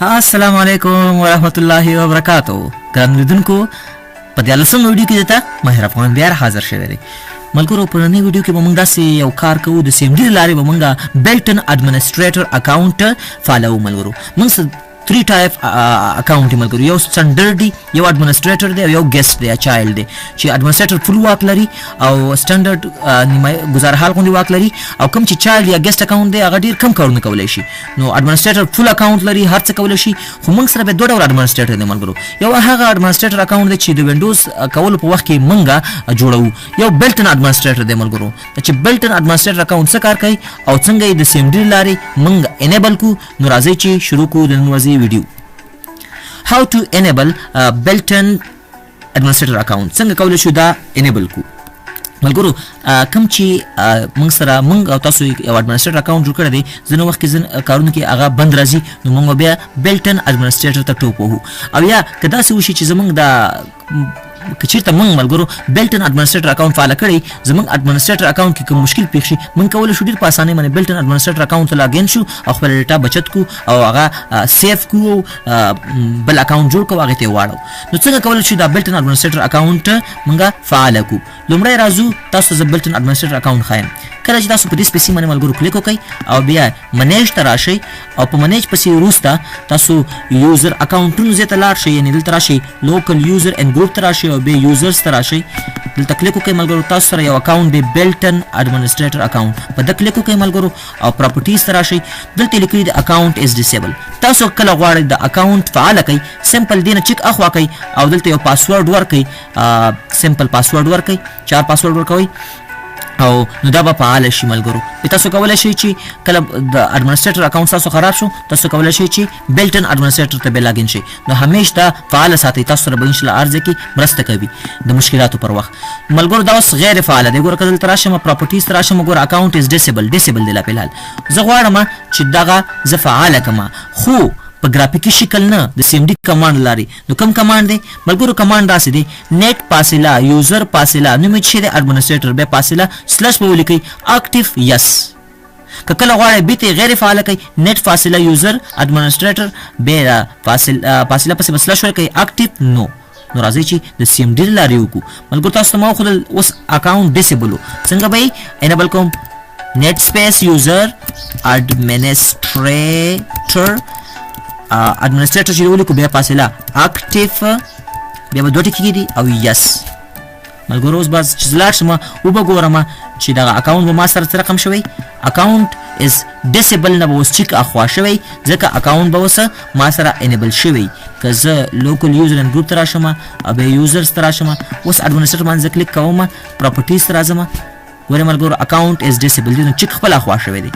السلام علیکم ورحمت الله وبرکاتو. ګران لیدونکو په 13 ویډیو کې دته ماهر افغان بیا حاضر شوی دی. ملګرو په نن ویډیو کې به موږ داسې یو کار کوو د سیم ډي لارې به موږ بلټن اډمنسټریټر اکاونټ فالو. ملګرو موږ 3 ټایپ اکاونټ ملګرو، یو سټانډرډ دی، یو اډمنسټریټر دی او یو ګیسټ دی یا چایلډ دی. چې اډمنسټریټر فل واک لري او سټانډرډ گزارحال غوندي واک لري، او کوم چې چایلډ یا ګیسټ اکاونټ دی هغه ډیر کم کارونه کولای شي. نو اډمنسټریټر فل اکاونټ لري، هر څه کولای شي، خو موږ سره به دوه ډول اډمنسټریټر دی ملګرو. یو هغه اډمنسټریټر اکاونټ دی چې د وینډوز کولو په وخت کې موږ جوړو، یو بلټن اډمنسټریټر دی ملګرو. چې بلټن اډمنسټریټر اکاونټ څه کار کوي او څنګه یې د سیم ډي لارې موږ انیبل کو. نو راځي چې شروع کو د نن ورځې ویډیو. How to enable built-in administrator account. څنګه کولای شو دا enable کو ملګرو. کوم چې موږ سره موږ او تاسو یو اډمنسټریټر اکاونټ جوړ کړی دی، ځینې وخت کې ځینې کارونه کې هغه بند راځي، نو موږ بیا بلټن اډمنسټریټر ته ټوپ وهو. او یا که داسې وشي چې زموږ دا که چېرته موږ ملګرو بلټن اډمنسټریټر اکاونټ فعاله کړی، زموږ اډمنسټریټر اکاونټ کې کوم مشکل پېښ شي، موږ کولی شو ډېر په اسانۍ باندې بلټن اډمنسټریټر اکاونټ ته لاګین شو او خپله ډیټا بچت کو او هغه سیف کو او بل اکاونټ جوړ کو هغې ته یې واړو. نو څنګه کولی شو دا بلټن اډمنسټریټر اکاونټ موږ فعاله کو؟ لومړی راځو تاسو زه بلټن اډمنسټریټر اکاونټ ښایم. کله چې تاسو په دې سپیسي باندې ملګرو کلیک وکئ او بیا منیج ته راشئ او په منیج پسې وروسته تاسو یوزر اکاونټونو ځای ته لاړ شئ، یعنې دلته راشئ لوکل یوزر اینډ ګروپ ته راشئ او بیا یوزرز ته راشئ. دلته کلیک وکئ ملګرو، تاسو سره یو اکاونټ دی بلټن اډمنسټریټر اکاونټ، په ده کلیک وکئ ملګرو او پراپرټیز ته راشئ. دلته لیکلي د اکاونټ از ډیسیبل. تاسو کله غواړئ د اکاونټ فعاله کئ، سمپل دې نه چیک اخوا کئ او دلته یو پاسورډ ورکئ، سمپل پاسورډ ورکئ، 4 پاسورډ ورکوئ او نو دا به فعاله شي ملګرو. تاسو کولی شئ چې کله د اډمنسټریټر اکاونټ تاسو خراب شو، تاسو کولی شئ چې بلټن اډمنسټریټر ته بیا لاګین شئ. نو همیش دا فعاله ساتئ، تاسو سره به انشاءالله هر ځای کې مرسته کوي د مشکلاتو پر وخت. ملګرو دا اوس غیر فعاله دی. ګوره که دلته راشم پراپرټیز ته راشم، ګوره اکاونټ از ډیسیبل دی لا فلحال. زه غواړم چې دغه زه فعاله کړم، خو په ګرافیکي شکل نه، د سیم ډي کمانډ لاري. نو کوم کمانډ دی ملګرو؟ کمانډ داسې دی نیټ فاصله یوزر فاصله نوم یې چې دی اډمنسټریټر بیا فاصله سلش به ولیکئ اکټیو یس. که کله غواړئ بیرته غیر فعاله کئ نیټ فاصله یوزر اډمنسټریټر بیا فاصله پسې به سلش ورکئ اکټیو نو. نو راځئ چې د سیم ډي لارې وکړو. ملګرو تاسو ته ما وښودل اوس اکاونټ ډیسیبل و، څنګه به یې انیبل کوم؟ نیټ سپیس یوزر اډمنسټریټر اډمنسټریټر چې ولیکو بیا فاصله اکټیو بیا به 2 ټکي دي او یس. ملګرو اوس بس چې زه لاړ شم وبګورم چې دغه اکاونټ به ما سره څه رقم شوی. اکاونټ از ډیسیبل نه به اوس چیک اخوا شوی، ځکه اکاونټ به اوس ما سره انیبل شوی. که زه لوکل یوزر اینډ ګروپ ته راشم او بیا یوزرز ته راشم، اوس اډمنسټریټر باندې زه کلیک کوم، پراپرټیز ته راځم. ګورئ ملګرو اکاونټ از ډیسیبل دی، نو چیک خپل اخوا شوی دی،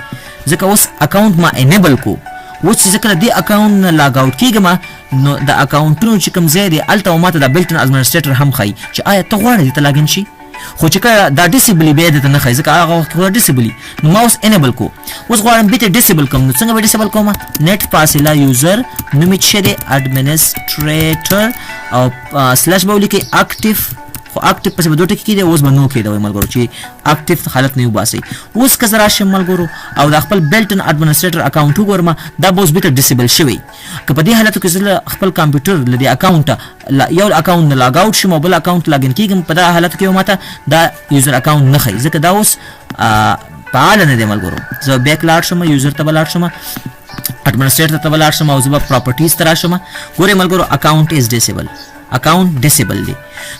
ځکه اوس اکاونټ ما انیبل کو. اوس چې زه کله دې اکاونټ نه لاګ آوټ کېږم، نو د اکاونټونو چې کوم ځای دی هلته به ماته د بلټن اډمنسټریټر هم ښایي چې آیا ته غواړې دې ته لاګین شي. خو چې کله دا ډیسیبل بیا دې ته نه ښایي، ځکه هغه وخت کې ډیسیبل، نو ما اوس انیبل کو. اوس غواړم بیرته ډیسیبل کړم، نو څنګه به ډیسیبل کوم؟ نیټ فاصله یوزر نوم یې چې دی اډمنسټریټر او سلش به ولیکئ اکټیو، خو اکټیو پسې به 2 ټکي کېدی، اوس به نو کېدی ملګرو چې اکټیو حالت نه وباسئ. اوس که زه راشم ملګرو او دا خپل بلټن اډمنسټریټر اکاونټ وګورم، دا به اوس بیرته ډیسیبل شوی. که په دې حالتو کې زه خپل کمپیوټر له دې اکاونټه یو اکاونټ نه لاګ آوټ شم او بل اکاونټ لاګین کېږم، په دغه حالتو کې به ماته دا یوزر اکاونټ نه ښایي، ځکه دا اوس فعاله نه دی ملګرو. زه بیک لاړ شم، یوزر ته به لاړ شم، اډمنسټریټر ته به لاړ شم او زه به پراپرټیز ته راشم. ګورئ ملګرو اکاونټ از ډیسیبل، اکاونټ ډیسیبل دی.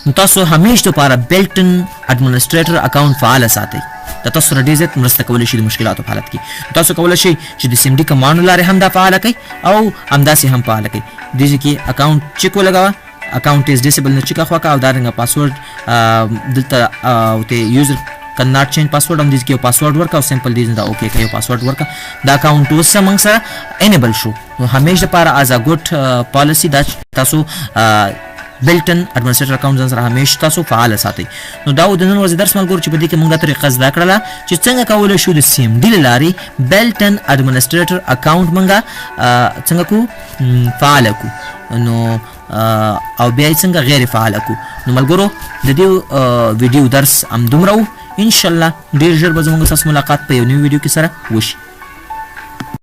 نو تاسو همیش دپاره بلټن اډمنسټریټر اکاونټ فعاله ساتئ. دا تاسو سره ډېر زیات مرسته کولی شي د مشکلاتو په حالت کې. تاسو کولی شئ چې د سیم ډي کمانډو لارې هم دا فعاله کړئ او همداسې هم فعاله کړئ. دې ځای کې اکاونټ چیک ولګوه، اکاونټ از ډیسیبل نه چیک اخوا کړه او دارنګه پاسورډ دلته ته یوزر کن ناٹ چینج پاسورډ هم دې کې یو پاسورډ ورکړه او سمپل دې دا اوکې کړه، یو پاسورډ ورکړه. دا اکاونټ اوس موږ سره انیبل شو. نو همیش دپاره از ا ګوډ پالیسي دا تاسو بلټن اډمنسټریټر اکاونټ ځان سره همیشه تاسو فعاله ساتئ. نو دا د نن ورځې درس ملګرو چې په دې کې موږ دا طریقه زده کړله چې څنګه کولی شو د سیم ډي له لارې بلټن اډمنسټریټر اکاونټ موږ څنګه کو فعاله کو، نو او بیا یې څنګه غیر فعاله کو. نو ملګرو د دې ویډیو درس همدومره و. انشاءالله ډېر ژر به زموږ ستاسو ملاقات په یو نوي ویډیو کې سره وشي.